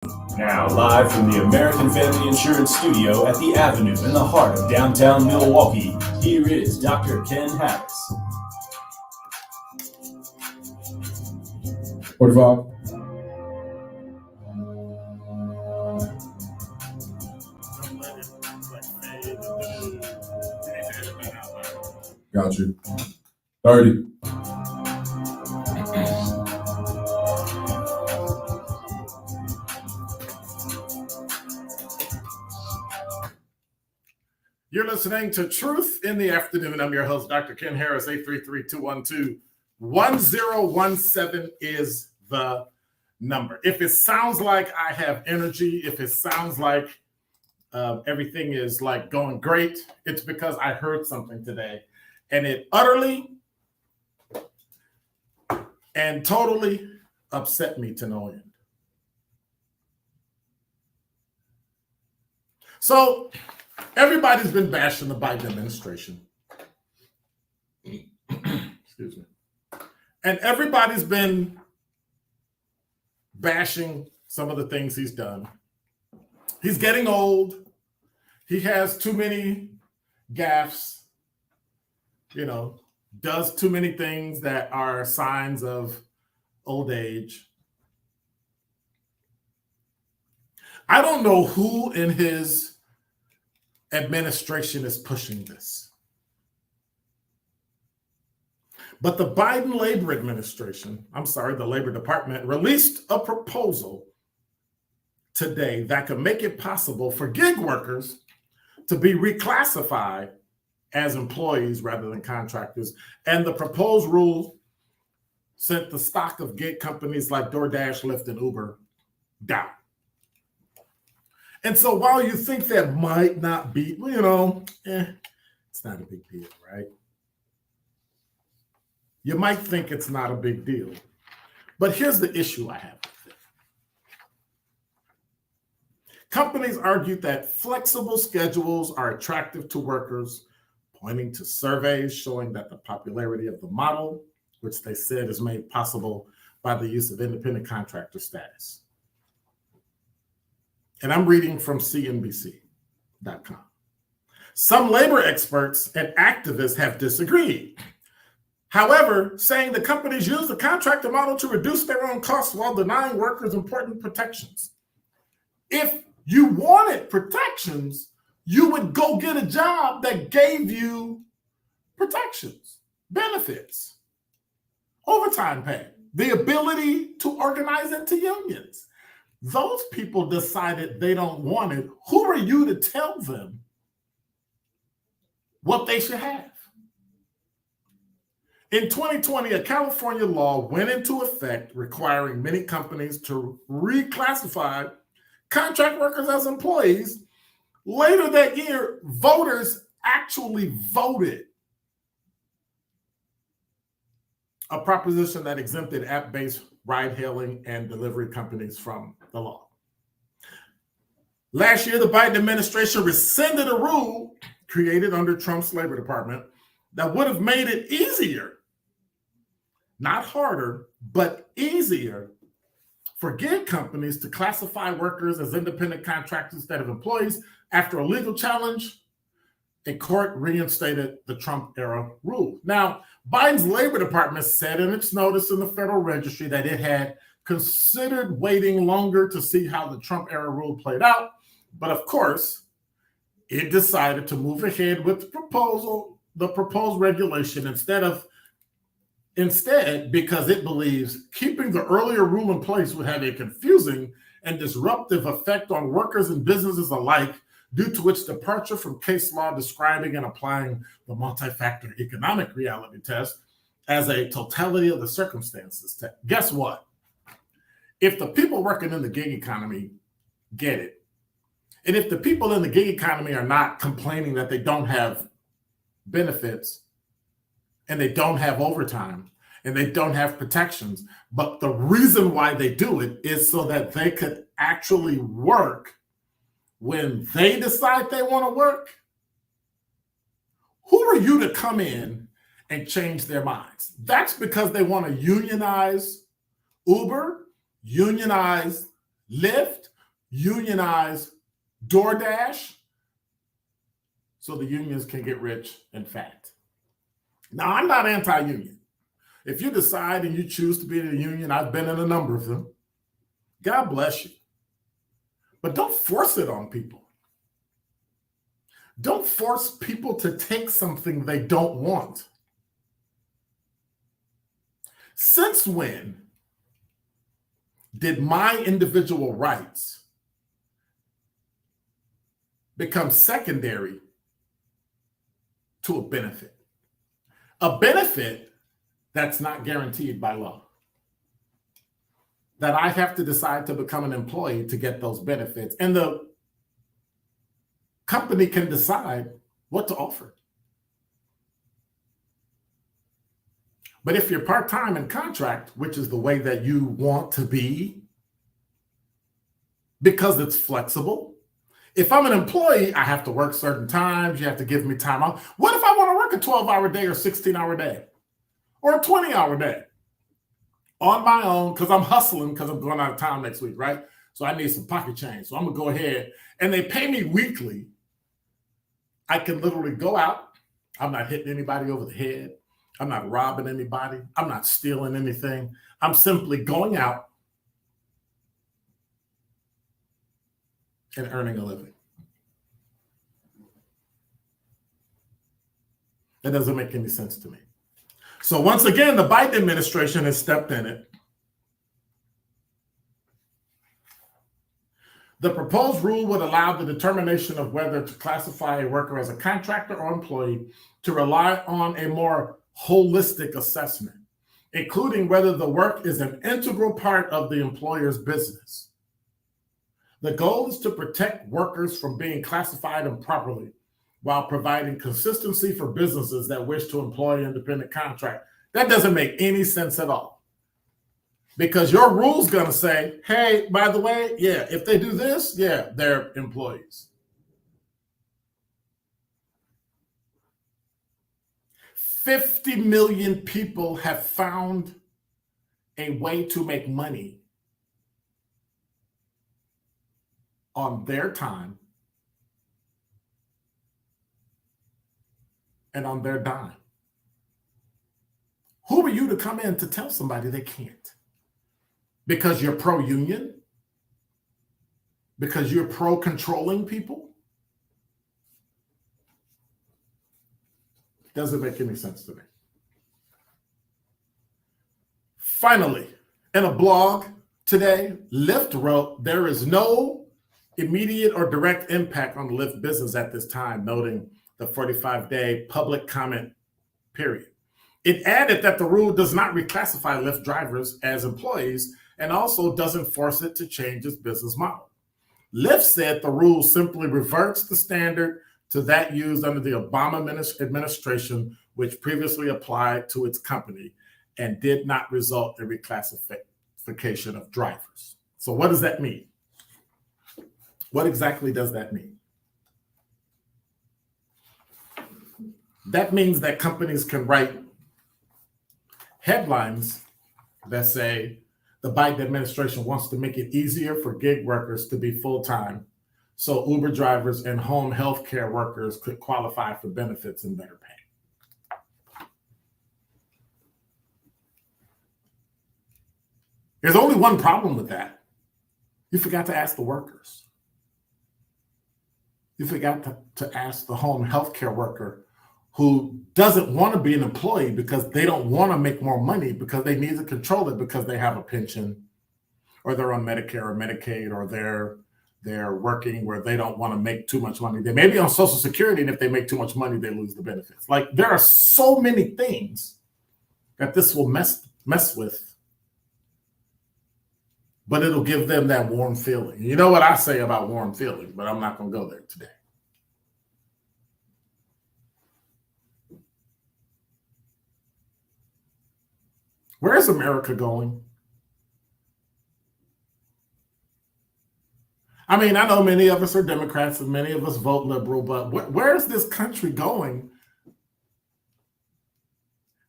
Now, live from the American Family Insurance Studio at the Avenue in the heart of downtown Milwaukee, here is Dr. Ken Harris. Por favor. Got you. 30. You're listening to Truth in the Afternoon. I'm your host, Dr. Ken Harris. 833-212-1017 is the number. If it sounds like I have energy, if it sounds like everything is like going great, it's because I heard something today and it utterly and totally upset me to no end. So everybody's been bashing the Biden administration. Excuse me. And everybody's been bashing some of the things he's done. He's getting old. He has too many gaffes, does too many things that are signs of old age. I don't know who in his administration is pushing this. But the Biden Labor Administration, the Labor Department, released a proposal today that could make it possible for gig workers to be reclassified as employees rather than contractors. And the proposed rule sent the stock of gig companies like DoorDash, Lyft, and Uber down. And so while you think that might not be, it's not a big deal, right? You might think it's not a big deal. But here's the issue I have with it. Companies argued that flexible schedules are attractive to workers, pointing to surveys showing that the popularity of the model, which they said is made possible by the use of independent contractor status. And I'm reading from CNBC.com. Some labor experts and activists have disagreed. However, saying the companies use the contractor model to reduce their own costs while denying workers important protections. If you wanted protections, you would go get a job that gave you protections, benefits, overtime pay, the ability to organize into unions. Those people decided they don't want it. Who are you to tell them what they should have? In 2020, a California law went into effect requiring many companies to reclassify contract workers as employees. Later that year, voters actually voted a proposition that exempted app-based ride-hailing and delivery companies from the law. Last year, the Biden administration rescinded a rule created under Trump's Labor Department that would have made it easier, not harder, but easier for gig companies to classify workers as independent contractors instead of employees. After a legal challenge, a court reinstated the Trump-era rule. Now, Biden's Labor Department said in its notice in the Federal Registry that it had considered waiting longer to see how the Trump-era rule played out. But of course, it decided to move ahead with the proposed regulation instead because it believes keeping the earlier rule in place would have a confusing and disruptive effect on workers and businesses alike, due to its departure from case law describing and applying the multi-factor economic reality test as a totality of the circumstances test. Guess what? If the people working in the gig economy get it, and if the people in the gig economy are not complaining that they don't have benefits and they don't have overtime and they don't have protections, but the reason why they do it is so that they could actually work when they decide they want to work, who are you to come in and change their minds? That's because they want to unionize Uber, unionize Lyft, unionize DoorDash so the unions can get rich and fat. Now, I'm not anti-union. If you decide and you choose to be in a union, I've been in a number of them, God bless you. But don't force it on people. Don't force people to take something they don't want. Since when did my individual rights become secondary to a benefit? A benefit that's not guaranteed by law. That I have to decide to become an employee to get those benefits. And the company can decide what to offer. But if you're part-time and contract, which is the way that you want to be, because it's flexible. If I'm an employee, I have to work certain times. You have to give me time off. What if I want to work a 12-hour day or 16-hour day or a 20-hour day on my own because I'm hustling because I'm going out of town next week, right? So I need some pocket change. So I'm going to go ahead and they pay me weekly. I can literally go out. I'm not hitting anybody over the head. I'm not robbing anybody. I'm not stealing anything. I'm simply going out and earning a living. That doesn't make any sense to me. So once again, the Biden administration has stepped in it. The proposed rule would allow the determination of whether to classify a worker as a contractor or employee to rely on a more holistic assessment, including whether the work is an integral part of the employer's business. The goal is to protect workers from being classified improperly while providing consistency for businesses that wish to employ independent contract. That doesn't make any sense at all. Because your rule's going to say, hey, by the way, yeah, if they do this, yeah, they're employees. 50 million people have found a way to make money on their time and on their dime. Who are you to come in to tell somebody they can't? Because you're pro-union? Because you're pro-controlling people? Doesn't make any sense to me. Finally, in a blog today, Lyft wrote, there is no immediate or direct impact on the Lyft business at this time, noting the 45-day public comment period. It added that the rule does not reclassify Lyft drivers as employees and also doesn't force it to change its business model. Lyft said the rule simply reverts the standard to that used under the Obama administration, which previously applied to its company and did not result in reclassification of drivers. So what does that mean? What exactly does that mean? That means that companies can write headlines that say the Biden administration wants to make it easier for gig workers to be full-time, so Uber drivers and home health care workers could qualify for benefits and better pay. There's only one problem with that. You forgot to ask the workers. You forgot to ask the home health care worker who doesn't want to be an employee because they don't want to make more money because they need to control it because they have a pension or they're on Medicare or Medicaid or they're working where they don't want to make too much money. They may be on Social Security, and if they make too much money, they lose the benefits. Like, there are so many things that this will mess with, but it'll give them that warm feeling. You know what I say about warm feelings, but I'm not going to go there today. Where is America going? I mean, I know many of us are Democrats and many of us vote liberal, but where is this country going?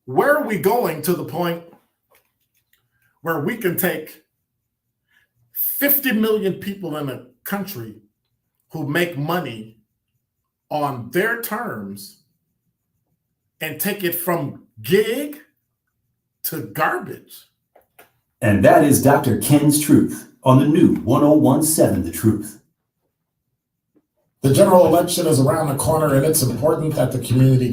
Where are we going to the point where we can take 50 million people in a country who make money on their terms and take it from gig to garbage. And that is Dr. Ken's Truth on the new 1017 The Truth. The general election is around the corner, and it's important that the community